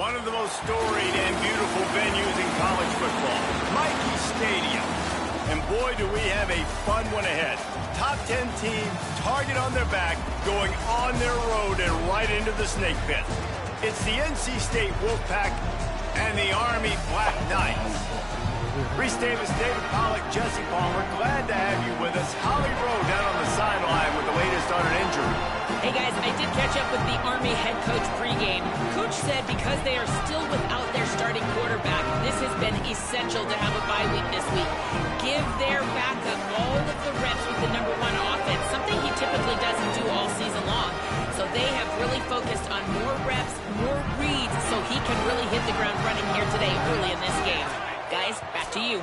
One of the most storied and beautiful venues in college football, Mikey Stadium. And boy, do we have a fun one ahead. Top 10 team, target on their back, going on their road and right into the snake pit. It's the NC State Wolfpack and the Army Black Knights. Reese Davis, David Pollack, Jesse Palmer, glad to have you with us. Holly Rowe down on the sideline with the latest on an injury. Hey guys, I did catch up with the Army head coach pregame. Coach said because they are still without their starting quarterback, this has been essential to have a bye week this week. Give their backup all of the reps with the #1 offense, something he typically doesn't do all season long. So they have really focused on more reps, more reads, so he can really hit the ground running here today early in this game. Guys, back to you.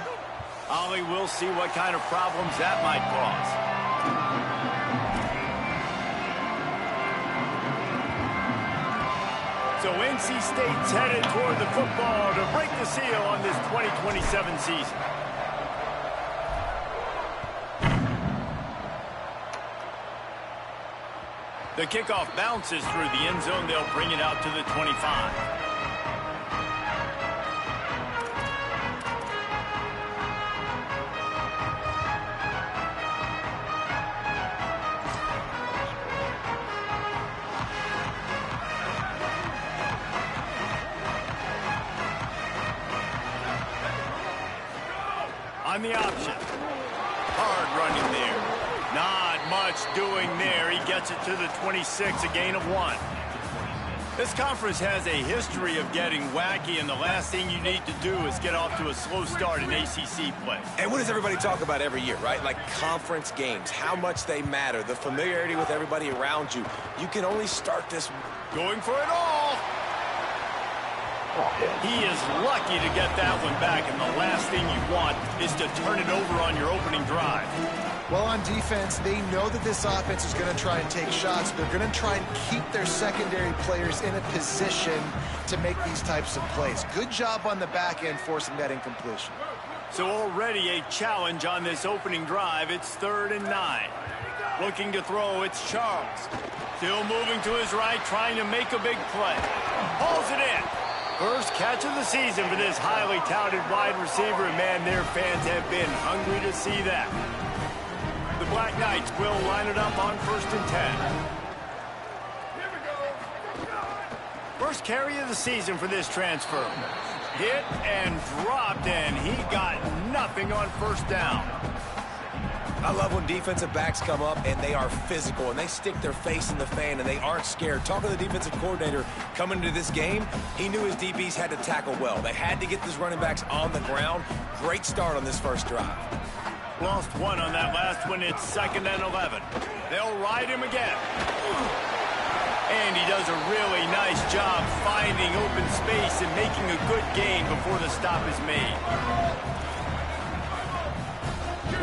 Ollie, we'll see what kind of problems that might cause. So NC State's headed toward the football to break the seal on this 2027 season. The kickoff bounces through the end zone. They'll bring it out to the 25. On the option. Hard running there. Not much doing there. He gets it to the 26, a gain of 1. This conference has a history of getting wacky, and the last thing you need to do is get off to a slow start in ACC play. And what does everybody talk about every year, right? Like conference games, how much they matter, the familiarity with everybody around you. You can only start this. Going for it all. He is lucky to get that one back, and the last thing you want is to turn it over on your opening drive. Well, on defense, they know that this offense is going to try and take shots. They're going to try and keep their secondary players in a position to make these types of plays. Good job on the back end forcing that incompletion. So already a challenge on this opening drive. It's 3rd and 9. Looking to throw, it's Charles. Still moving to his right, trying to make a big play. Hauls it in. First catch of the season for this highly touted wide receiver, and man, their fans have been hungry to see that. The Black Knights will line it up on 1st and 10. First carry of the season for this transfer. Hit and dropped, and he got nothing on 1st down. I love when defensive backs come up and they are physical and they stick their face in the fan and they aren't scared. Talking to the defensive coordinator coming into this game, he knew his DBs had to tackle well. They had to get these running backs on the ground. Great start on this first drive. Lost 1 on that last one. It's 2nd and 11. They'll ride him again. And he does a really nice job finding open space and making a good gain before the stop is made.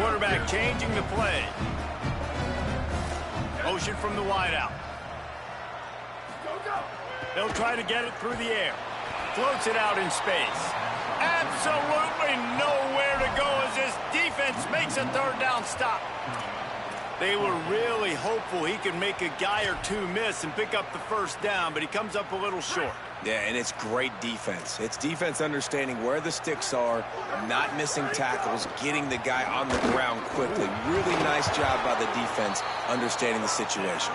Quarterback changing the play. Motion from the wideout. They'll try to get it through the air. Floats it out in space. Absolutely nowhere to go as this defense makes a 3rd down stop. They were really hopeful he could make a guy or two miss and pick up the 1st down, but he comes up a little short. Yeah, and it's great defense. It's defense understanding where the sticks are, not missing tackles, getting the guy on the ground quickly. Really nice job by the defense understanding the situation.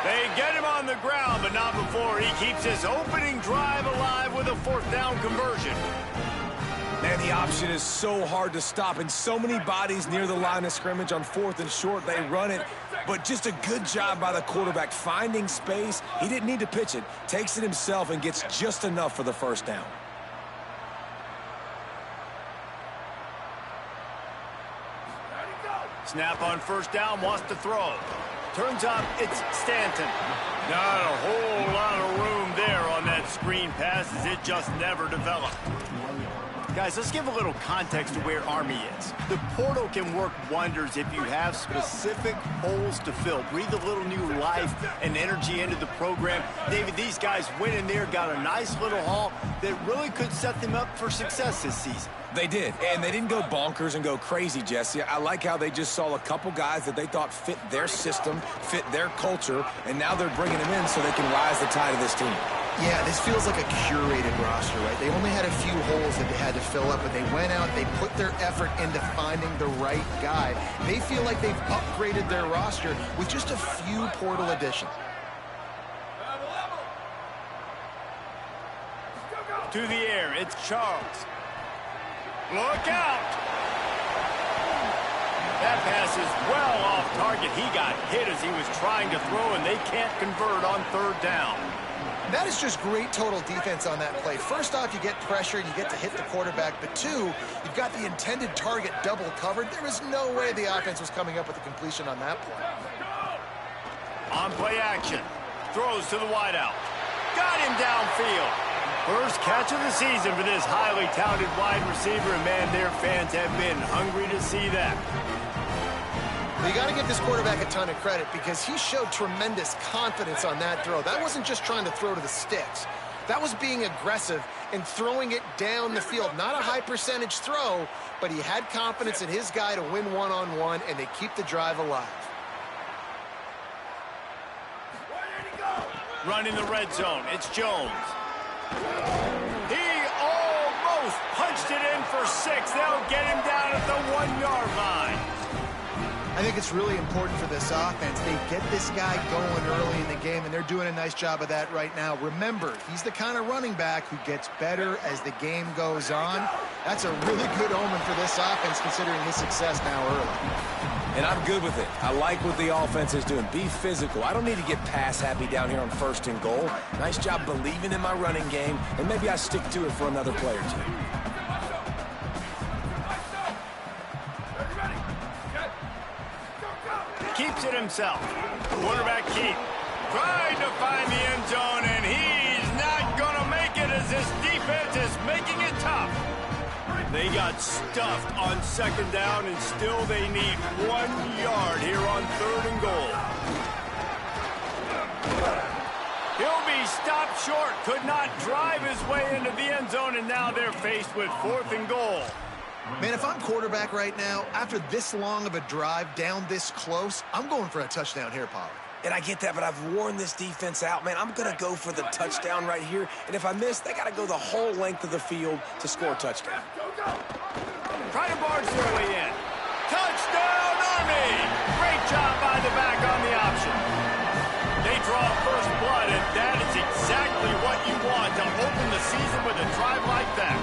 They get him on the ground, but not before he keeps his opening drive alive with a 4th down conversion. Man, the option is so hard to stop, and so many bodies near the line of scrimmage on 4th and short. They run it, but just a good job by the quarterback finding space. He didn't need to pitch it. Takes it himself and gets just enough for the 1st down. Snap on 1st down, wants to throw. Turns up, it's Stanton. Not a whole lot of room there on that screen pass as it just never developed. Guys, let's give a little context to where Army is. The portal can work wonders if you have specific holes to fill. Breathe a little new life and energy into the program. David, these guys went in there, got a nice little haul that really could set them up for success this season. They did, and they didn't go bonkers and go crazy, Jesse. I like how they just saw a couple guys that they thought fit their system, fit their culture, and now they're bringing them in so they can rise the tide of this team. Yeah, this feels like a curated roster, right? They only had a few holes that they had to fill up, but they went out, they put their effort into finding the right guy. They feel like they've upgraded their roster with just a few portal additions. To the air, it's Charles. Look out! That pass is well off target. He got hit as he was trying to throw, and they can't convert on third down. That is just great total defense on that play. First off, you get pressure and you get to hit the quarterback, but two, you've got the intended target double covered. There was no way the offense was coming up with a completion on that play. On play action. Throws to the wideout. Got him downfield. First catch of the season for this highly touted wide receiver, and man, their fans have been hungry to see that. You got to give this quarterback a ton of credit because he showed tremendous confidence on that throw. That wasn't just trying to throw to the sticks. That was being aggressive and throwing it down the field. Not a high percentage throw, but he had confidence in his guy to win one-on-one, and they keep the drive alive. Running the red zone, it's Jones. He almost punched it in for 6. They'll get him down at the 1-yard line. I think it's really important for this offense. They get this guy going early in the game, and they're doing a nice job of that right now. Remember, he's the kind of running back who gets better as the game goes on. That's a really good omen for this offense, considering his success now early. And I'm good with it. I like what the offense is doing. Be physical. I don't need to get pass happy down here on 1st and goal. Nice job believing in my running game, and maybe I stick to it for another play or two. Keeps it himself. Quarterback keep. Trying to find the end zone, and he's not going to make it as this defense is making it tough. They got stuffed on 2nd down, and still they need 1 yard here on 3rd and goal. He'll be stopped short. Could not drive his way into the end zone, and now they're faced with 4th and goal. Man, if I'm quarterback right now, after this long of a drive down this close, I'm going for a touchdown here, Pollard. And I get that, but I've worn this defense out. Man, I'm going to go for the touchdown right here. And if I miss, they got to go the whole length of the field to score a touchdown. Try to barge their way in. Touchdown, Army! Great job by the back on the option. They draw first blood, and that is exactly what you want to open the season with a drive like that.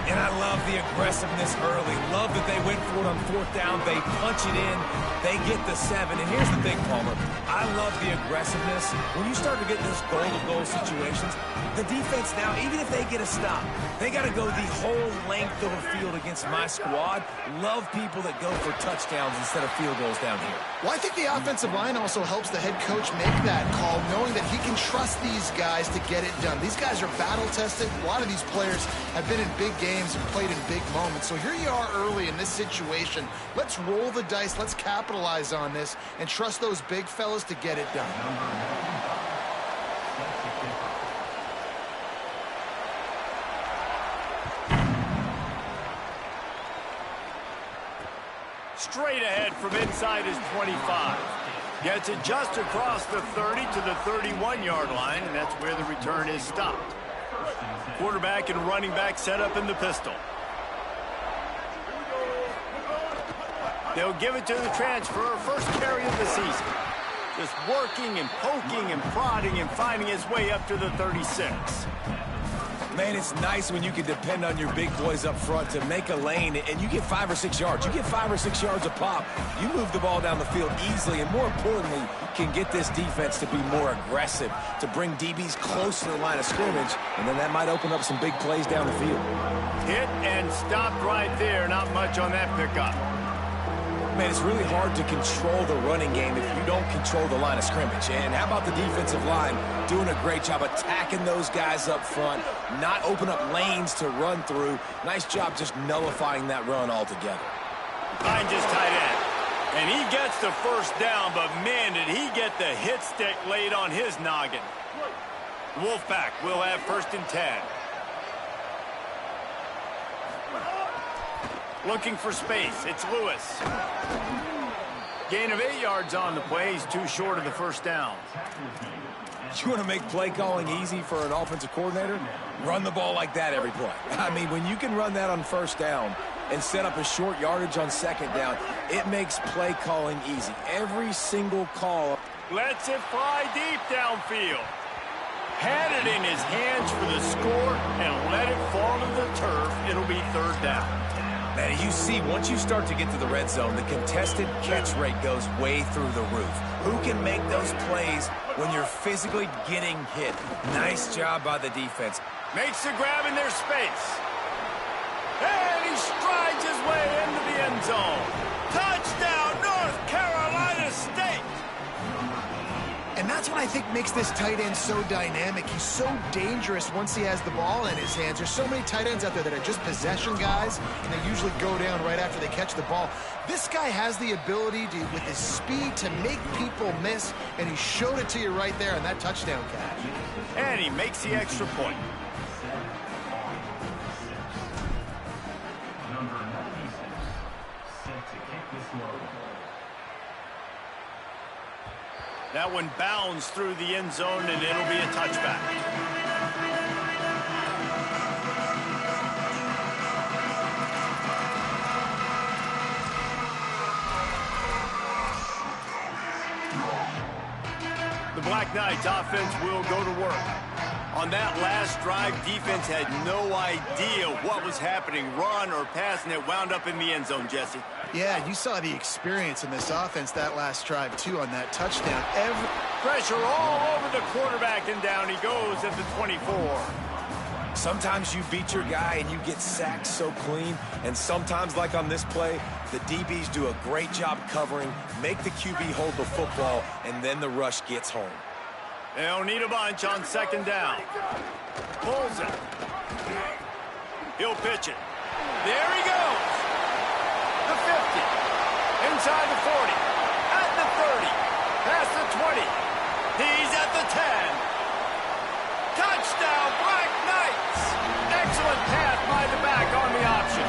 And I love the aggressiveness early. Love that they went for it on 4th down. They punch it in. They get the 7. And here's the thing, Palmer. I love the aggressiveness. When you start to get those goal-to-goal situations, the defense now, even if they get a stop, they got to go the whole length of the field against my squad. Love people that go for touchdowns instead of field goals down here. Well, I think the offensive line also helps the head coach make that call, knowing that he can trust these guys to get it done. These guys are battle-tested. A lot of these players have been in big games and played in big moments. So here you are early in this situation. Let's roll the dice. Let's capitalize on this and trust those big fellas to get it done. Straight ahead from inside his 25. Gets it just across the 30 to the 31-yard line, and that's where the return is stopped. Quarterback and running back set up in the pistol. They'll give it to the transfer, first carry of the season. Just working and poking and prodding and finding his way up to the 36. Man, it's nice when you can depend on your big boys up front to make a lane, and you get 5 or 6 yards. You get 5 or 6 yards a pop. You move the ball down the field easily, and more importantly, can get this defense to be more aggressive, to bring DBs close to the line of scrimmage, and then that might open up some big plays down the field. Hit and stopped right there. Not much on that pickup. Man, it's really hard to control the running game if you don't control the line of scrimmage. And how about the defensive line doing a great job attacking those guys up front, not open up lanes to run through. Nice job just nullifying that run altogether. Finds his tight end. And he gets the first down, but man, did he get the hit stick laid on his noggin. Wolfpack will have 1st and 10. Looking for space. It's Lewis. Gain of 8 yards on the play. He's too short of the first down. You want to make play calling easy for an offensive coordinator? Run the ball like that every play. I mean, when you can run that on first down and set up a short yardage on second down, it makes play calling easy. Every single call. Lets it fly deep downfield. Had it in his hands for the score and let it fall to the turf. It'll be third down. Man, you see, once you start to get to the red zone, the contested catch rate goes way through the roof. Who can make those plays when you're physically getting hit? Nice job by the defense. Makes the grab in their space. And he strides his way into the end zone. Touchdown, North Carolina State! And that's what I think makes this tight end so dynamic. He's so dangerous once he has the ball in his hands. There's so many tight ends out there that are just possession guys, and they usually go down right after they catch the ball. This guy has the ability to, with his speed, to make people miss, and he showed it to you right there on that touchdown catch. And he makes the extra point. That one bounds through the end zone, and it'll be a touchback. The Black Knights offense will go to work. On that last drive, defense had no idea what was happening, run or pass, and it wound up in the end zone, Jesse. Yeah, you saw the experience in this offense that last drive, too, on that touchdown. Pressure all over the quarterback, and down he goes at the 24. Sometimes you beat your guy and you get sacked so clean, and sometimes, like on this play, the DBs do a great job covering, make the QB hold the football, and then the rush gets home. They'll need a bunch on second down. Pulls it. He'll pitch it. There he goes. The 50. Inside the 40. At the 30. Past the 20. He's at the 10. Touchdown, Black Knights. Excellent pass by the back on the option.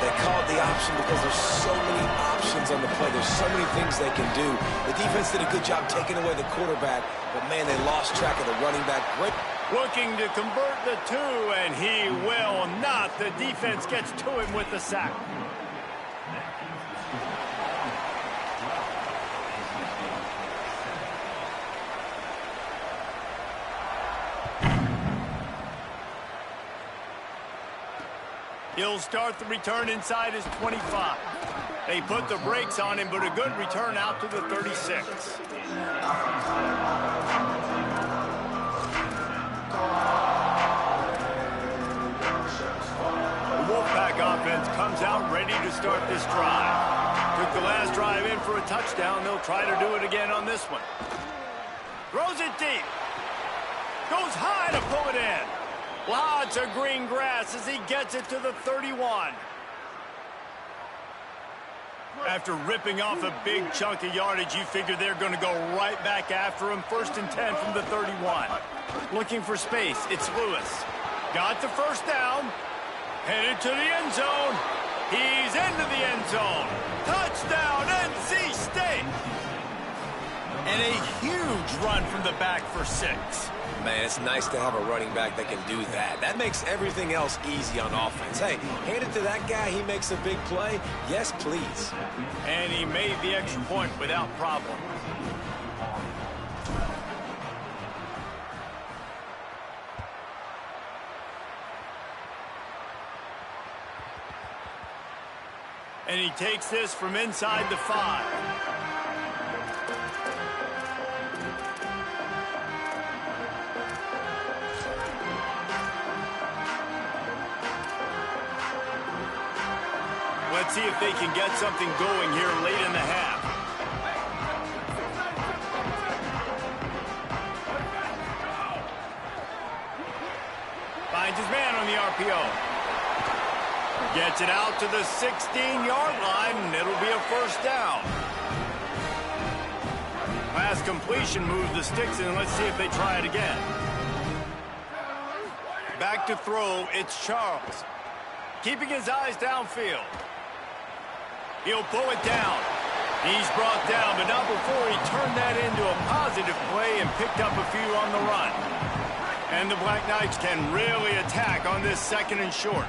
They call it the option because there's so many options on the play. There's so many things they can do. The defense did a good job taking away the quarterback, but, man, they lost track of the running back. Great. Looking to convert the two, and he will not. The defense gets to him with the sack. He'll start the return inside his 25. They put the brakes on him, but a good return out to the 36. The Wolfpack offense comes out ready to start this drive. Took the last drive in for a touchdown. They'll try to do it again on this one. Throws it deep. Goes high to pull it in. Lots of green grass as he gets it to the 31. After ripping off a big chunk of yardage, you figure they're going to go right back after him. 1st and 10 from the 31. Looking for space. It's Lewis. Got the first down. Headed to the end zone. He's into the end zone. Touchdown, NC State. And a huge run from the back for 6. Man, it's nice to have a running back that can do that. That makes everything else easy on offense. Hey, hand it to that guy, he makes a big play. Yes, please. And he made the extra point without problem. And he takes this from inside the 5. Let's see if they can get something going here late in the half. Finds his man on the RPO. Gets it out to the 16-yard line, and it'll be a first down. Pass completion moves the sticks in. Let's see if they try it again. Back to throw, it's Charles. Keeping his eyes downfield. He'll pull it down. He's brought down, but not before he turned that into a positive play and picked up a few on the run. And the Black Knights can really attack on this 2nd and short.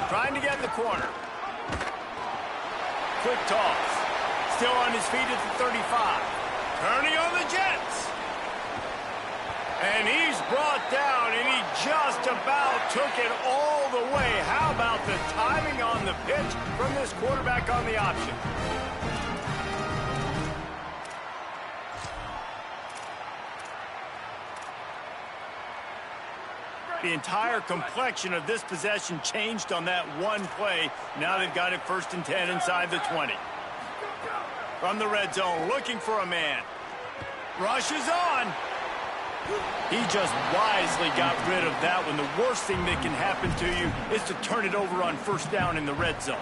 Trying to get in the corner. Quick toss. Still on his feet at the 35. Turning on the Jets. And he's brought down, and he just about took it all the way. How about the timing on the pitch from this quarterback on the option? The entire complexion of this possession changed on that one play. Now they've got it 1st and 10 inside the 20. From the red zone, looking for a man. Rushes on. He just wisely got rid of that one. The worst thing that can happen to you is to turn it over on 1st down in the red zone.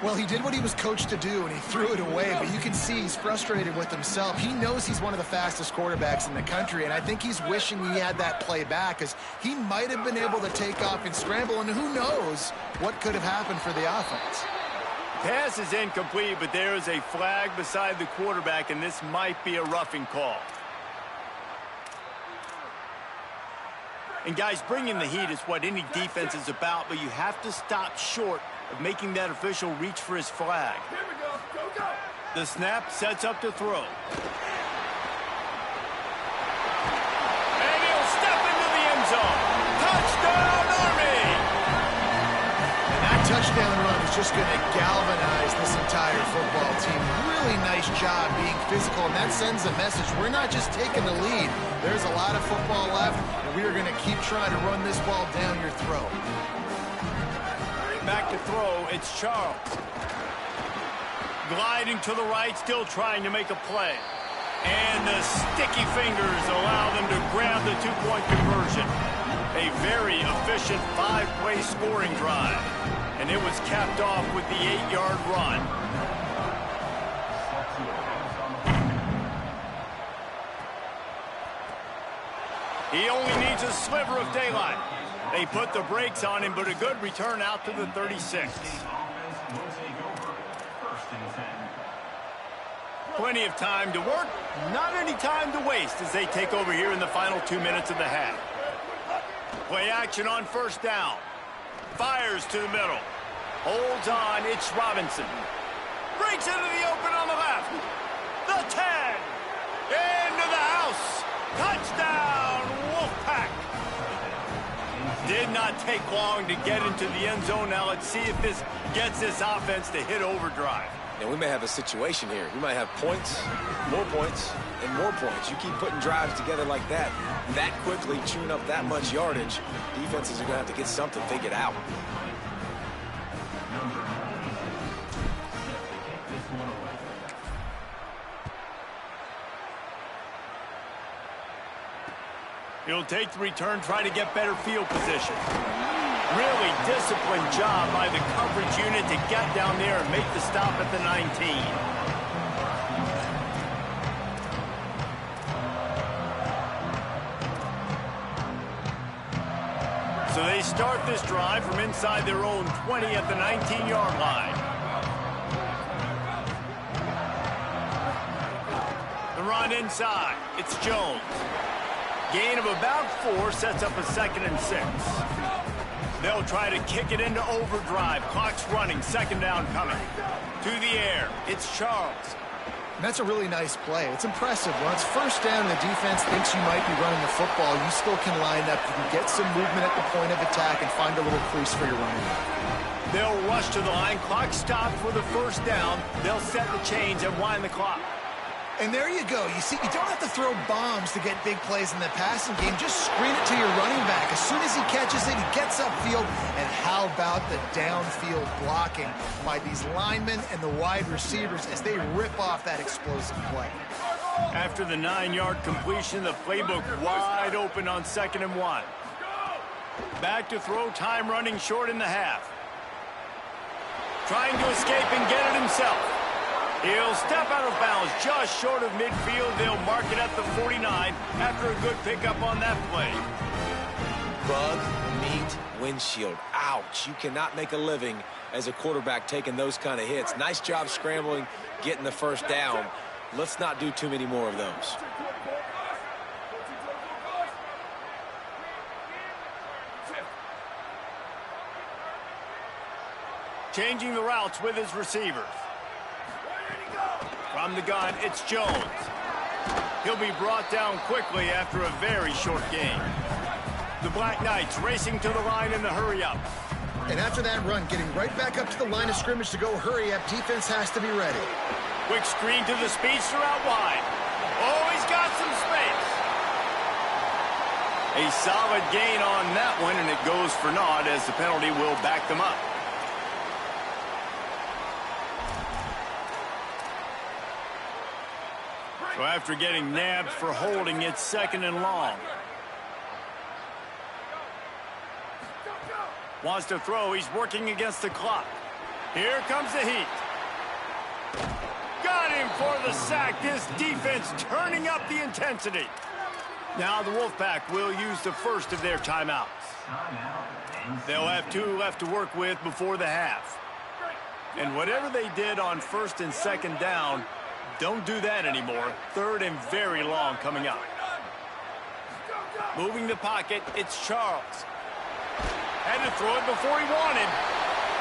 Well, he did what he was coached to do, and he threw it away, but you can see he's frustrated with himself. He knows he's one of the fastest quarterbacks in the country, and I think he's wishing he had that play back, because he might have been able to take off and scramble, and who knows what could have happened for the offense. Pass is incomplete, but there is a flag beside the quarterback, and this might be a roughing call. And guys, bringing the heat is what any defense is about, but you have to stop short of making that official reach for his flag. Here we go. Go, go. The snap sets up to throw. And he'll step into the end zone. Touchdown, Army! And that touchdown run is just going to galvanize this entire football team. Really nice job being physical, and that sends a message. We're not just taking the lead. There's a lot of football left, and we are going to keep trying to run this ball down your throat. Back to throw, it's Charles. Gliding to the right, still trying to make a play. And the sticky fingers allow them to grab the 2-point conversion. A very efficient 5-play scoring drive. And it was capped off with the 8-yard run. He only needs a sliver of daylight. They put the brakes on him, but a good return out to the 36. Plenty of time to work, not any time to waste as they take over here in the final 2 minutes of the half. Play action on 1st down. Fires to the middle. Holds on, it's Robinson. Breaks into the open on the left. The 10. Into the house. Touchdown, Wolfpack. Did not take long to get into the end zone. Now let's see if this gets this offense to hit overdrive. And we may have a situation here. We might have points, and more points. You keep putting drives together like that quickly, chewing up that much yardage, defenses are going to have to get something figured out. He'll take the return, try to get better field position. Really disciplined job by the coverage unit to get down there and make the stop at the 19. So they start this drive from inside their own 20 at the 19-yard line. The run inside. It's Jones. Gain of about 4 sets up a 2nd and 6. They'll try to kick it into overdrive. Clock's running. 2nd down coming. To the air. It's Charles. And that's a really nice play. It's impressive. When it's 1st down and the defense thinks you might be running the football, you still can line up. You can get some movement at the point of attack and find a little crease for your running back. They'll rush to the line. Clock stopped for the 1st down. They'll set the chains and wind the clock. And there you go. You see, you don't have to throw bombs to get big plays in the passing game. Just screen it to your running back. As soon as he catches it, he gets upfield. And how about the downfield blocking by these linemen and the wide receivers as they rip off that explosive play. After the 9-yard completion, the playbook wide open on 2nd and 1. Back to throw, time running short in the half. Trying to escape and get it himself. He'll step out of bounds just short of midfield. They'll mark it at the 49 after a good pickup on that play. Bug me elite windshield. Ouch. You cannot make a living as a quarterback taking those kind of hits. Nice job scrambling, getting the first down. Let's not do too many more of those. Changing the routes with his receivers. From the gun, it's Jones. He'll be brought down quickly after a very short game. The Black Knights racing to the line in the hurry-up. And after that run, getting right back up to the line of scrimmage to go hurry up, defense has to be ready. Quick screen to the speedster out wide. Oh, he's got some space. A solid gain on that one, and it goes for naught as the penalty will back them up. So after getting nabbed for holding, it's 2nd and long. Wants to throw. He's working against the clock. Here comes the heat. Got him for the sack. This defense turning up the intensity. Now the Wolfpack will use the first of their timeouts. They'll have 2 left to work with before the half. And whatever they did on 1st and 2nd down, don't do that anymore. 3rd and very long coming up. Moving the pocket, it's Charles. Had to throw it before he wanted.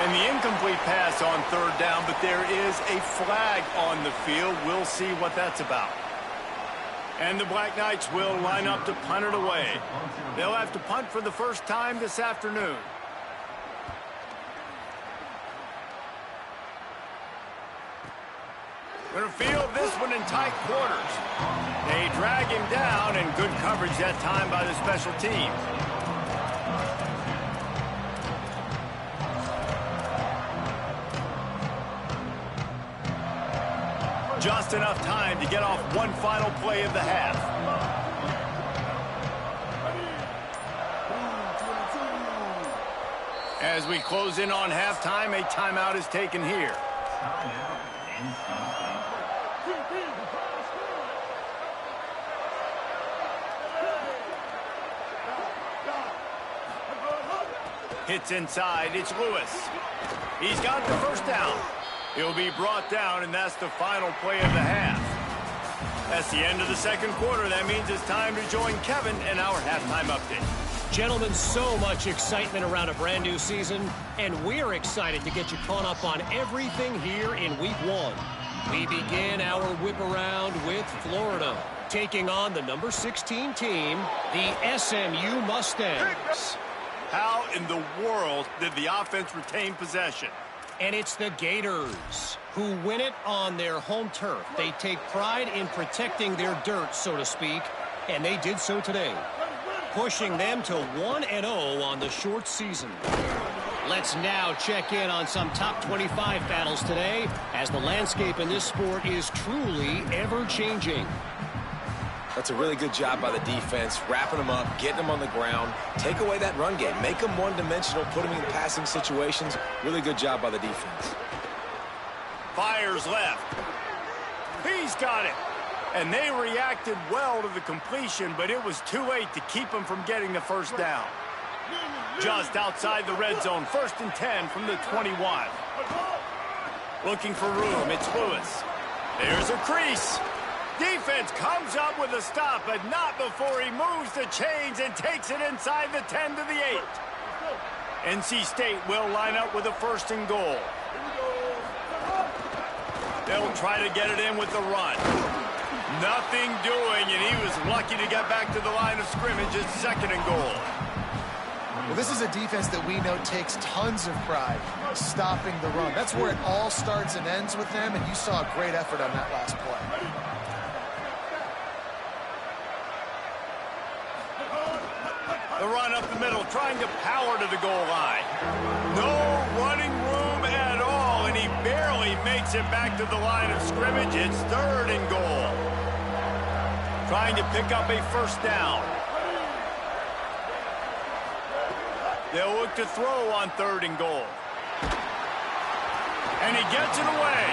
And the incomplete pass on 3rd down, but there is a flag on the field. We'll see what that's about. And the Black Knights will line up to punt it away. They'll have to punt for the first time this afternoon. Going to field this one in tight quarters. They drag him down, and good coverage that time by the special teams. Just enough time to get off one final play of the half. As we close in on halftime, a timeout is taken here. Hits inside, it's Lewis. He's got the first down. He'll be brought down, and that's the final play of the half. That's the end of the 2nd quarter. That means it's time to join Kevin in our halftime update. Gentlemen, so much excitement around a brand new season, and we're excited to get you caught up on everything here in Week 1. We begin our whip around with Florida, taking on the number 16 team, the SMU Mustangs. How in the world did the offense retain possession? And it's the Gators who win it on their home turf. They take pride in protecting their dirt, so to speak, and they did so today, pushing them to 1-0 on the short season. Let's now check in on some top 25 battles today, as the landscape in this sport is truly ever-changing. That's a really good job by the defense, wrapping them up, getting them on the ground. Take away that run game. Make them one-dimensional, put them in passing situations. Really good job by the defense. Fires left. He's got it. And they reacted well to the completion, but it was too late to keep them from getting the first down. Just outside the red zone, 1st and 10 from the 21. Looking for room, it's Lewis. There's a crease. Defense comes up with a stop, but not before he moves the chains and takes it inside the 10 to the 8. NC State will line up with a 1st and goal. They'll try to get it in with the run. Nothing doing, and he was lucky to get back to the line of scrimmage at 2nd and goal. Well, this is a defense that we know takes tons of pride stopping the run. That's where it all starts and ends with them, and you saw a great effort on that last play. The run up the middle, trying to power to the goal line. No running room at all, and he barely makes it back to the line of scrimmage. It's 3rd and goal. Trying to pick up a 1st down. They'll look to throw on 3rd and goal. And he gets it away.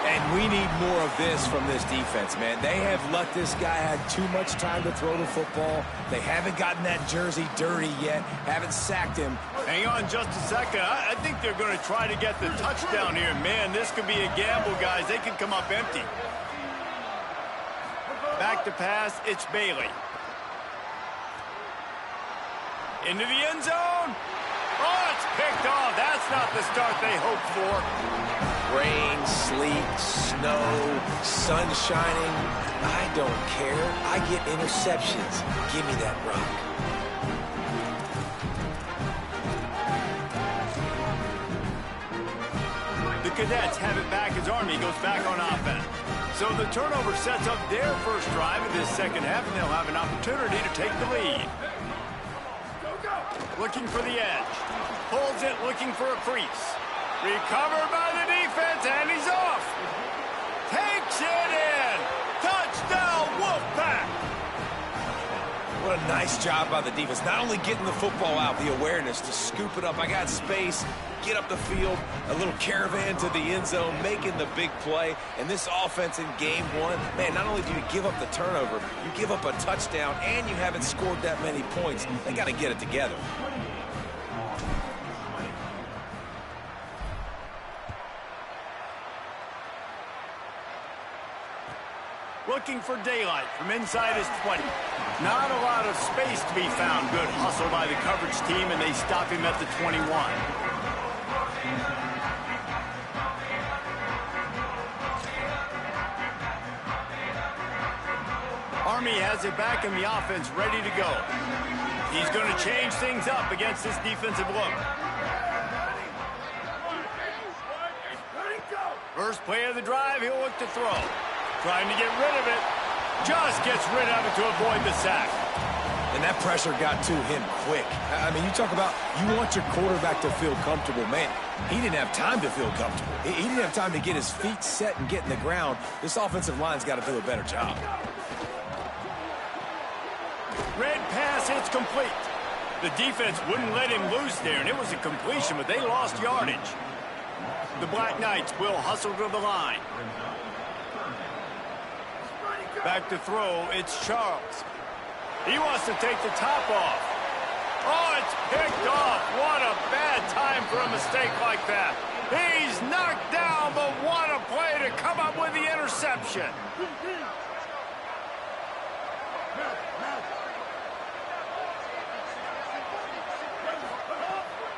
And we need more of this from this defense, man. They have let this guy have too much time to throw the football. They haven't gotten that jersey dirty yet, haven't sacked him. Hang on just a second. I think they're going to try to get the touchdown here. Man, this could be a gamble, guys. They could come up empty. Back to pass, it's Bailey. Into the end zone. Oh, it's picked off. That's not the start they hoped for. Rain, sleet, snow, sun shining. I don't care. I get interceptions. Give me that rock. The Cadets have it back as Army goes back on offense. So the turnover sets up their first drive of this second half, and they'll have an opportunity to take the lead. Looking for the edge. Pulls it, looking for a crease. Recovered by the defense, and he's off. Takes it in. Touchdown, Wolfpack. What a nice job by the defense. Not only getting the football out, the awareness to scoop it up. I got space, get up the field, a little caravan to the end zone, making the big play. And this offense in game one, man, not only do you give up the turnover, you give up a touchdown, and you haven't scored that many points. They got to get it together. Looking for daylight from inside his 20. Not a lot of space to be found. Good hustle by the coverage team, and they stop him at the 21. Army has it back in the offense, ready to go. He's going to change things up against this defensive look. First play of the drive, he'll look to throw. Trying to get rid of it. Just gets rid of it to avoid the sack. And that pressure got to him quick. I mean, you talk about you want your quarterback to feel comfortable. Man, he didn't have time to feel comfortable. He didn't have time to get his feet set and get in the ground. This offensive line's got to do a better job. Red pass, it's complete. The defense wouldn't let him loose there, and it was a completion, but they lost yardage. The Black Knights will hustle to the line. Back to throw, it's Charles. He wants to take the top off. Oh, it's picked off. What a bad time for a mistake like that. He's knocked down, but what a play to come up with the interception.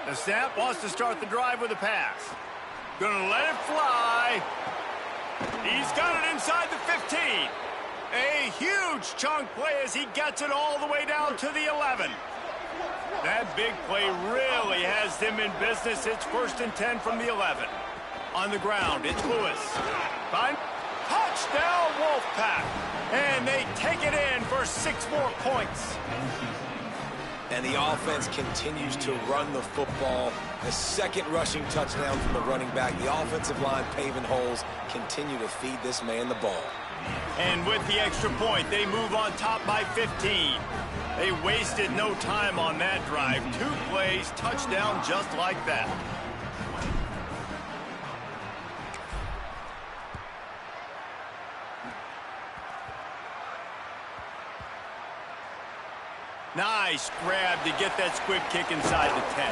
The snap wants to start the drive with a pass. Gonna let it fly. He's got it inside the 15. A huge chunk play as he gets it all the way down to the 11. That big play really has them in business. It's 1st and 10 from the 11. On the ground, it's Lewis. Fine. Touchdown, Wolfpack. And they take it in for 6 more points. And the offense continues to run the football. The second rushing touchdown from the running back. The offensive line paving holes. Continue to feed this man the ball. And with the extra point, they move on top by 15. They wasted no time on that drive. 2 plays, touchdown just like that. Nice grab to get that squib kick inside the 10.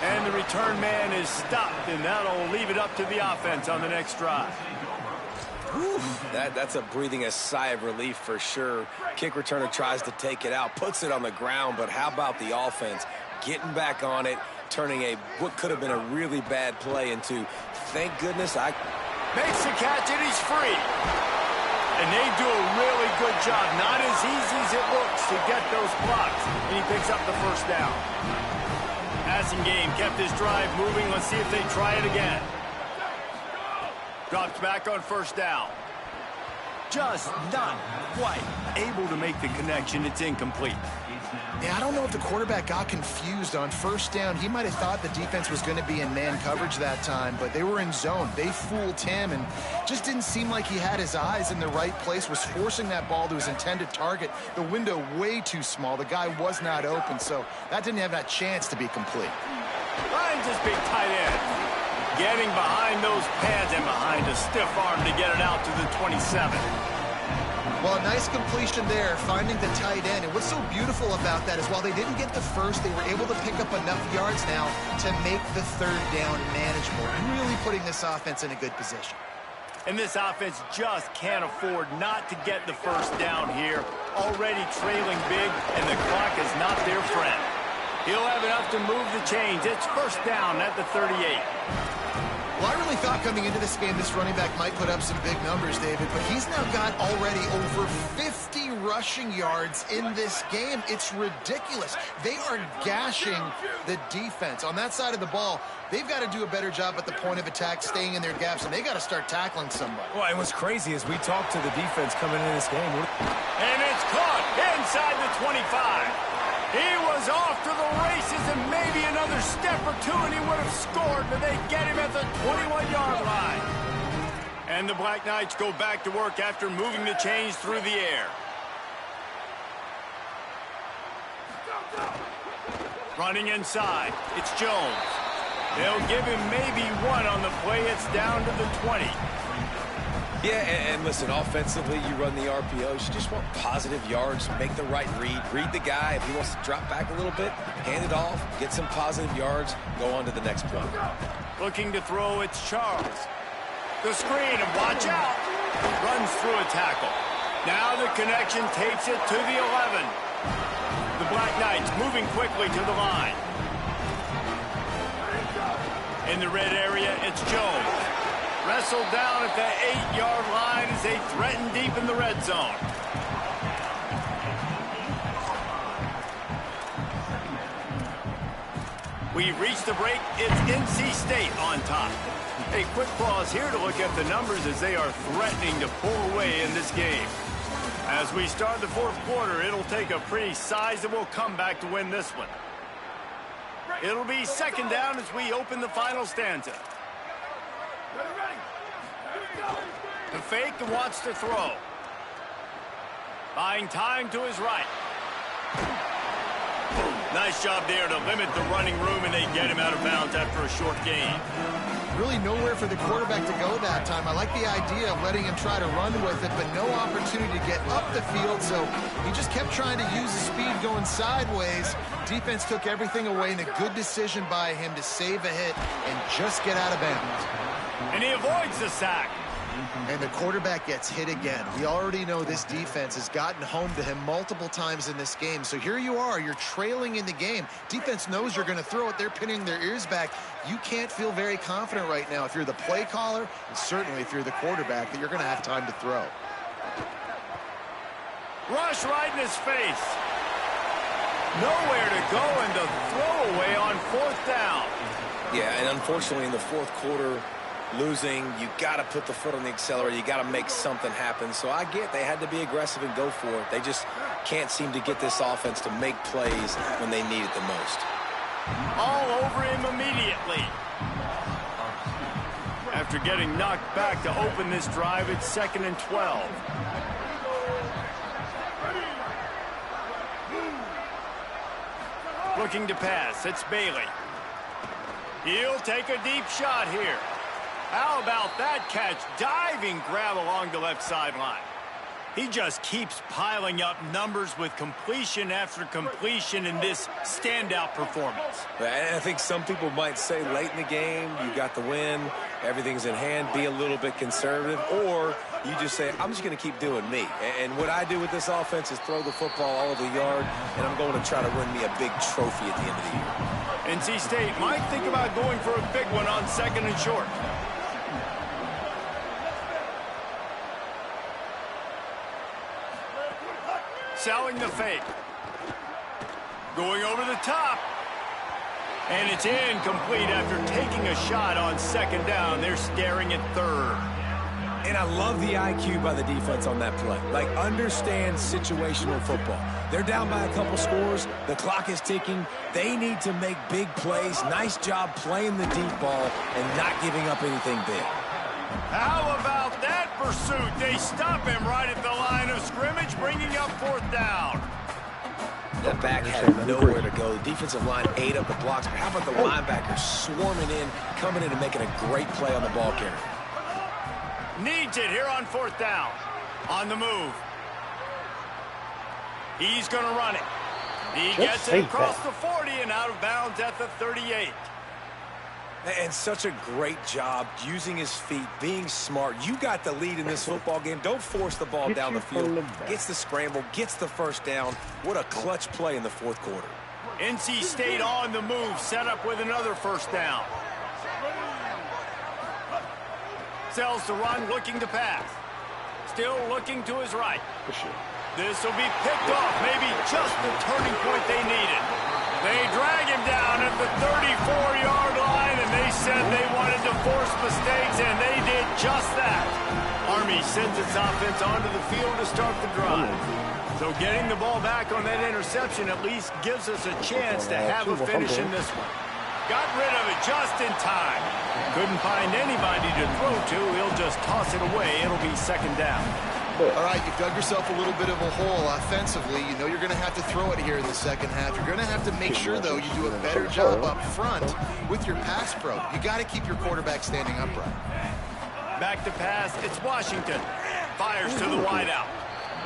And the return man is stopped, and that'll leave it up to the offense on the next drive. Whew, that's a breathing a sigh of relief for sure. Kick returner tries to take it out, puts it on the ground, but how about the offense getting back on it, turning what could have been a really bad play into, thank goodness I... Makes the catch, and he's free. And they do a really good job. Not as easy as it looks to get those blocks. And he picks up the first down. Passing game kept this drive moving. Let's see if they try it again. Drops back on first down. Just not quite able to make the connection. It's incomplete. Yeah, I don't know if the quarterback got confused on first down. He might have thought the defense was going to be in man coverage that time, but they were in zone. They fooled him and just didn't seem like he had his eyes in the right place, was forcing that ball to his intended target. The window way too small. The guy was not open, so that didn't have that chance to be complete. Finds his big tight end. getting behind those pads and behind a stiff arm to get it out to the 27. Well, a nice completion there, finding the tight end. And what's so beautiful about that is while they didn't get the first, they were able to pick up enough yards now to make the third down manageable, really putting this offense in a good position. And this offense just can't afford not to get the first down here. Already trailing big, and the clock is not their friend. He'll have enough to move the chains. It's first down at the 38. Well, I really thought coming into this game, this running back might put up some big numbers, David, but he's now got already over 50 rushing yards in this game. It's ridiculous. They are gashing the defense. On that side of the ball, they've got to do a better job at the point of attack, staying in their gaps, and they got to start tackling somebody. Well, and what's crazy is we talked to the defense coming into this game. And it's caught inside the 25. He was off to the races and maybe another step or two and he would have scored, but they get him at the 21-yard line. And the Black Knights go back to work after moving the chains through the air. Running inside, it's Jones. They'll give him maybe one on the play. It's down to the 20. Yeah, and listen, offensively, you run the RPOs. You just want positive yards, make the right read the guy. If he wants to drop back a little bit, hand it off, get some positive yards, go on to the next play. Looking to throw, it's Charles. The screen, and watch out. Runs through a tackle. Now the connection takes it to the 11. The Black Knights moving quickly to the line. In the red area, it's Jones. Wrestled down at the 8-yard line as they threaten deep in the red zone. We've reached the break. It's NC State on top. A quick pause here to look at the numbers as they are threatening to pull away in this game. As we start the fourth quarter, it'll take a pretty sizable comeback to win this one. It'll be second down as we open the final stanza. The fake and wants to throw. Buying time to his right. Nice job there to limit the running room, and they get him out of bounds after a short gain. Really nowhere for the quarterback to go that time. I like the idea of letting him try to run with it, but no opportunity to get up the field, so he just kept trying to use the speed going sideways. Defense took everything away, and a good decision by him to save a hit and just get out of bounds. And he avoids the sack. And the quarterback gets hit again. We already know this defense has gotten home to him multiple times in this game. So here you are, you're trailing in the game. Defense knows you're going to throw it. They're pinning their ears back. You can't feel very confident right now if you're the play caller, and certainly if you're the quarterback, that you're going to have time to throw. Rush right in his face. Nowhere to go, and the throwaway on fourth down. Yeah, and unfortunately in the fourth quarter, losing, you got to put the foot on the accelerator. You got to make something happen. So I get they had to be aggressive and go for it. They just can't seem to get this offense to make plays when they need it the most. All over him immediately. After getting knocked back to open this drive, it's 2nd and 12. Looking to pass, it's Bailey. He'll take a deep shot here. How about that catch? Diving grab along the left sideline. He just keeps piling up numbers with completion after completion in this standout performance. And I think some people might say late in the game, you got the win, everything's in hand, be a little bit conservative, or you just say, I'm just going to keep doing me. And what I do with this offense is throw the football all over the yard, and I'm going to try to win me a big trophy at the end of the year. NC State might think about going for a big one on 2nd and short. Selling the fake. Going over the top. And it's incomplete after taking a shot on 2nd down. They're staring at 3rd. And I love the IQ by the defense on that play. Like, understand situational football. They're down by a couple scores. The clock is ticking. They need to make big plays. Nice job playing the deep ball and not giving up anything big. How about that pursuit? They stop him right at the line of scrimmage, bringing up 4th down. That back had nowhere to go. The defensive line ate up the blocks. But how about the linebackers swarming in, coming in and making a great play on the ball carrier? Needs it here on 4th down. On the move. He's going to run it. He gets it across the 40 and out of bounds at the 38. And such a great job using his feet, being smart. You got the lead in this football game. Don't force the ball down the field. Gets the scramble, gets the first down. What a clutch play in the 4th quarter. NC State on the move, set up with another 1st down. Sells the run, looking to pass. Still looking to his right. This will be picked off, maybe just the turning point they needed. They drag him down at the 34-yard line, and they said they wanted to force mistakes, and they did just that. Army sends its offense onto the field to start the drive. So getting the ball back on that interception at least gives us a chance to have a finish in this one. Got rid of it just in time. Couldn't find anybody to throw to. He'll just toss it away. It'll be 2nd down. All right, you've dug yourself a little bit of a hole offensively. You know you're going to have to throw it here in the 2nd half. You're going to have to make sure, though, you do a better job up front with your pass pro. You got to keep your quarterback standing upright. Back to pass. It's Washington. Fires to the wideout.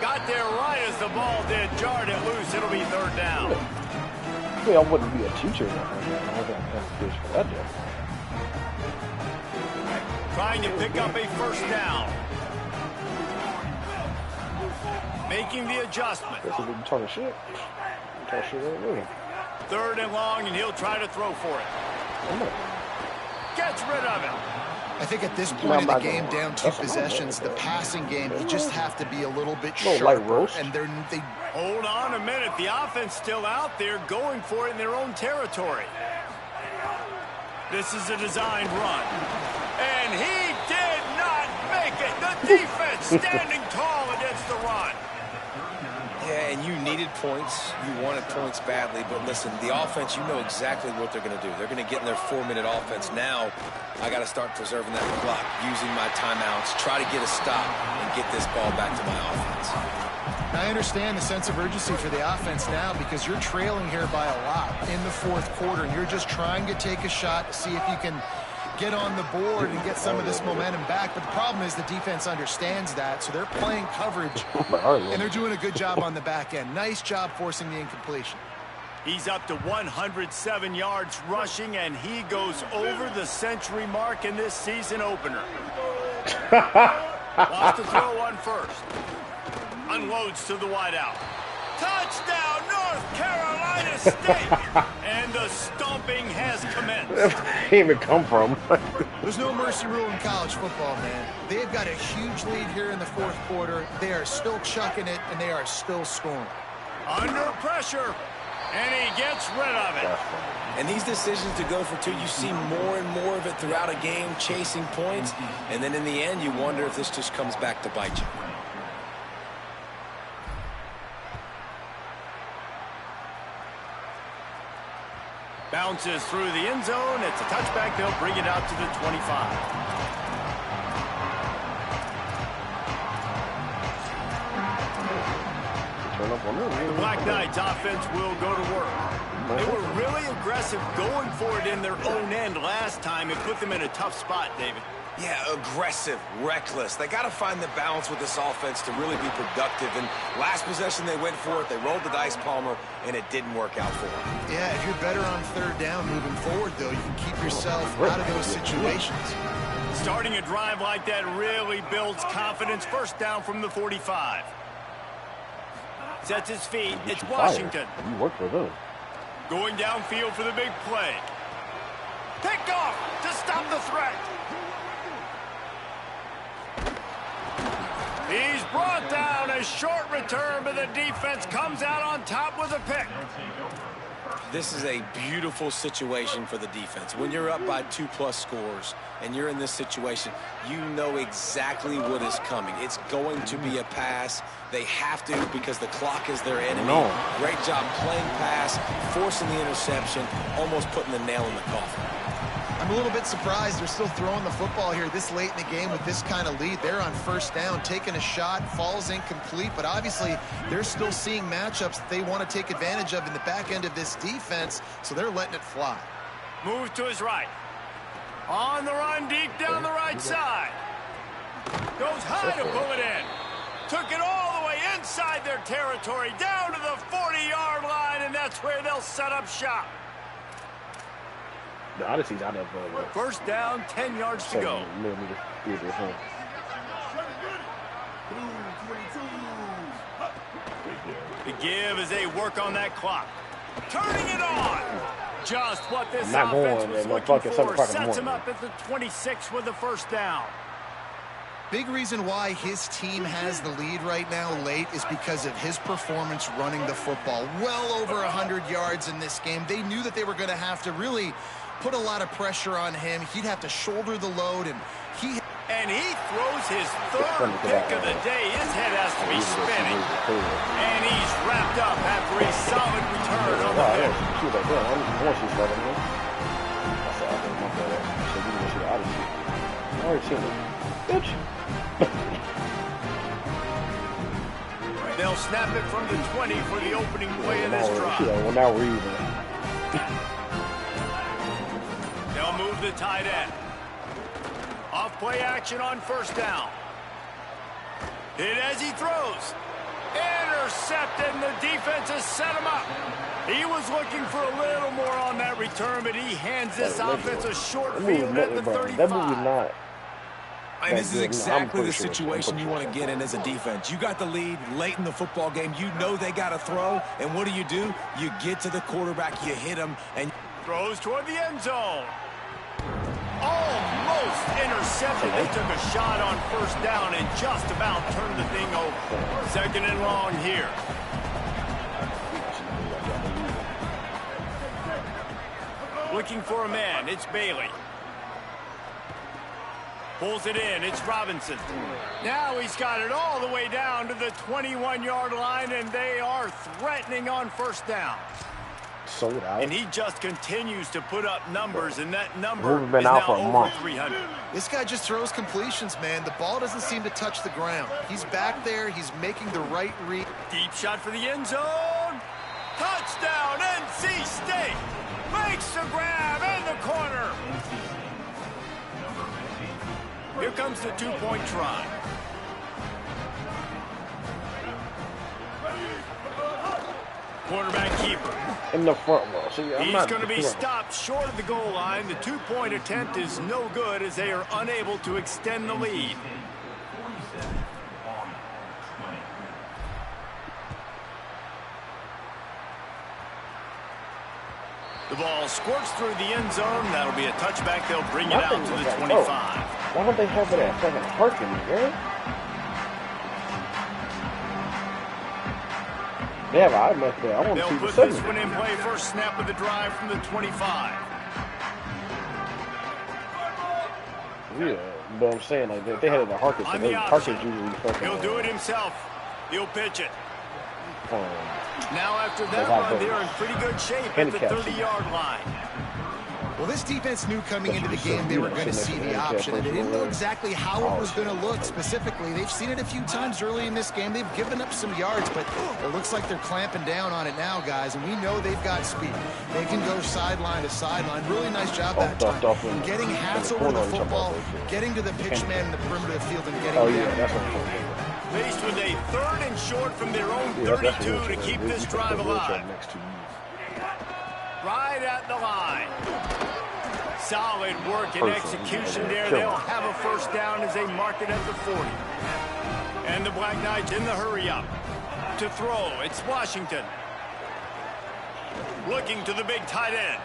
Got there right as the ball did. Jarred it loose. It'll be 3rd down. I wouldn't be a teacher. I don't have for that job. Trying to pick up a 1st down. Making the adjustment. Guess he didn't talk shit. Talk shit ain't me. 3rd and long, and he'll try to throw for it. Gets rid of it. I think at this point in the game, down 2 possessions, the passing game, you just have to be a little bit sharper. And they hold on a minute. The offense still out there going for it in their own territory. This is a designed run. And he did not make it. The defense standing tall against the run. Yeah, and you needed points. You wanted points badly. But listen, the offense, you know exactly what they're going to do. They're going to get in their 4-minute offense. Now, I got to start preserving that clock, using my timeouts, try to get a stop, and get this ball back to my offense. I understand the sense of urgency for the offense now because you're trailing here by a lot in the 4th quarter, and you're just trying to take a shot to see if you can get on the board and get some of this momentum back. But the problem is the defense understands that, so they're playing coverage, and they're doing a good job on the back end. Nice job forcing the incompletion. He's up to 107 yards rushing, and he goes over the century mark in this season opener. Wants to throw on 1st. Unloads to the wideout. Touchdown, North Carolina State! And the stomping has commenced. Where did he even come from? There's no mercy rule in college football, man. They've got a huge lead here in the 4th quarter. They are still chucking it, and they are still scoring. Under pressure, and he gets rid of it. And these decisions to go for 2, you see more and more of it throughout a game, chasing points. And then in the end, you wonder if this just comes back to bite you. Bounces through the end zone. It's a touchback. They'll bring it out to the 25. The Black Knights offense will go to work. They were really aggressive going for it in their own end last time. It put them in a tough spot, David. Yeah, aggressive, reckless. They got to find the balance with this offense to really be productive. And last possession, they went for it. They rolled the dice, Palmer, and it didn't work out for them. Yeah, if you're better on 3rd down moving forward, though, you can keep yourself out of those situations. Starting a drive like that really builds confidence. 1st down from the 45. Sets his feet. It's Washington. You work for them. Going downfield for the big play. Picked off to stop the threat. He's brought down. A short return, but the defense comes out on top with a pick. This is a beautiful situation for the defense. When you're up by 2+ scores and you're in this situation, you know exactly what is coming. It's going to be a pass. They have to because the clock is their enemy. Great job playing pass, forcing the interception, almost putting the nail in the coffin. I'm I'm a little bit surprised they're still throwing the football here this late in the game with this kind of lead. They're on first down, taking a shot, falls incomplete, but obviously they're still seeing matchups that they want to take advantage of in the back end of this defense, so they're letting it fly. Move to his right. On the run, deep down the right side. Goes high to pull it in. Took it all the way inside their territory, down to the 40-yard line, and that's where they'll set up shop. The Odyssey's out of First down, 10 yards to go. The give as they work on that clock. Turning it on. Just what this offense was looking for. Sets him up at the 26 with the first down. Big reason why his team has the lead right now late is because of his performance running the football. Well over 100 yards in this game. They knew that they were going to have to really put a lot of pressure on him. He'd have to shoulder the load, and he throws his third pick of the day. His head has to be spinning. And he's wrapped up after a solid return on the pick. They'll snap it from the 20 for the opening play of this drive. Well, now we're even. They'll move the tight end. Off play action on first down. Hit as he throws. Intercepted, and the defense has set him up. He was looking for a little more on that return, but he hands this offense a short field at the 35. And this is exactly the situation you want to get in as a defense. You got the lead late in the football game. You know they got to throw. And what do? You get to the quarterback, you hit him, and throws toward the end zone. Almost intercepted. They took a shot on first down and just about turned the thing over. Second and long here. Looking for a man. It's Bailey. Pulls it in. It's Robinson. Now he's got it all the way down to the 21-yard line, and they are threatening on first down. Sold out. And he just continues to put up numbers, and that number is now over 300. This guy just throws completions, man. The ball doesn't seem to touch the ground. He's back there. He's making the right read. Deep shot for the end zone. Touchdown, NC State. Makes the grab in the corner. Here comes the two-point try. Quarterback keeper. In the front row. He's going to be stopped short of the goal line. The two-point attempt is no good as they are unable to extend the lead. The ball squirts through the end zone. That'll be a touchback. They'll bring it out to the 25. Why don't they have it at second Harkin, man? They have an IMAX there. I want to see the They'll put this one in play. First snap of the drive from the 25. Yeah, but I'm saying, like, if they had it at Harkin, so Harkin's usually fucking... He'll do it himself. He'll pitch it. Now after that run, they're in pretty good shape at the 30-yard line. Well, this defense knew coming into the game they were going to see the option, and they didn't know exactly how it was going to look specifically. They've seen it a few times early in this game. They've given up some yards, but it looks like they're clamping down on it now, guys, and we know they've got speed. They can go sideline to sideline. Really nice job that time. Getting hats over the football, getting to the pitch man in the perimeter of the field, and getting down. Faced with a third and short from their own 32 to keep this drive alive. Right at the line. Solid work and execution there. They'll have a first down as they mark it at the 40. And the Black Knights in the hurry up. To throw, it's Washington. Looking to the big tight end.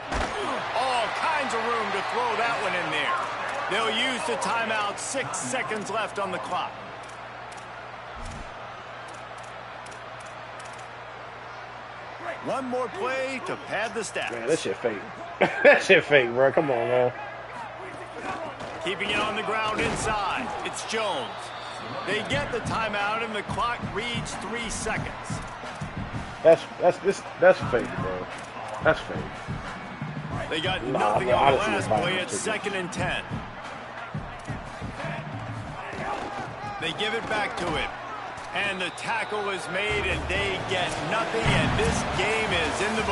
All kinds of room to throw that one in there. They'll use the timeout. 6 seconds left on the clock. One more play to pad the stats. Man, that shit fake. That shit fake, bro. Come on, man. Keeping it on the ground inside. It's Jones. They get the timeout, and the clock reads 3 seconds. That's fake, bro. That's fake. They got nothing on the last play. It's 2nd and 10. They give it back to him. And the tackle is made, and they get nothing, and this game is in the book.